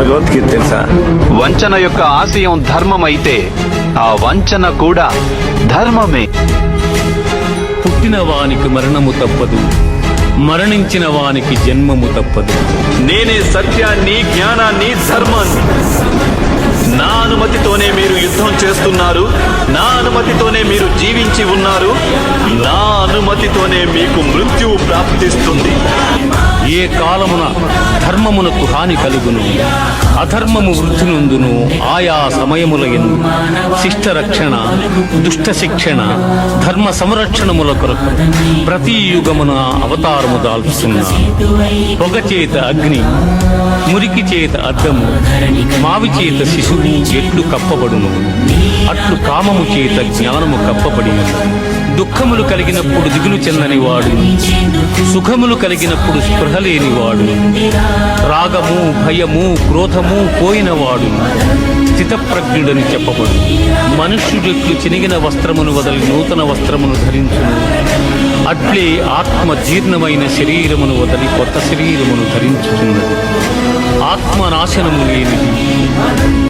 భగవద్గీత తెలుసా? వంచన యొక్క ఆశయం ధర్మమైతే ఆ వంచన కూడా ధర్మమే. పుట్టిన వానికి మరణము తప్పదు, మరణించిన వానికి జన్మము తప్పదు. నేనే సత్యాన్ని, జ్ఞానాన్ని, ధర్మాన్ని. నా అనుమతితోనే మీరు యుద్ధం చేస్తున్నారు, నా అనుమతితోనే మీరు జీవించి ఉన్నారు, నా అనుమతితోనే మీకు మృత్యువు ప్రాప్తిస్తుంది. ఏ కాలమున ధర్మమునకు హాని కలుగును, అధర్మము వృద్ధి నొందును. ఆయా సమయముల యందు శిష్ట రక్షణ, దుష్ట శిక్షణ, ధర్మ సంరక్షణముల కొరకు ప్రతి యుగమున అవతారము దాల్చుతున్నారు. పొగ చేత అగ్ని, మురికి చేత అద్దము, మావి చేత శిశువు ఎట్లు కప్పబడును, అట్లు కామము చేత జ్ఞానము కప్పబడి. దుఃఖములు కలిగినప్పుడు దిగులు చెందని వాడు, సుఖములు కలిగినప్పుడు స్పృహ లేనివాడు, రాగము, భయము, క్రోధము పోయినవాడు స్థితప్రజ్ఞుడని చెప్పబడు. మనుష్యుడెట్లు చినిగిన వస్త్రమును వదలి నూతన వస్త్రమును ధరించును, అట్లే ఆత్మ జీర్ణమైన శరీరమును వదలి కొత్త శరీరమును ధరించుతున్నది. ఆత్మ నాశనము లేనిది.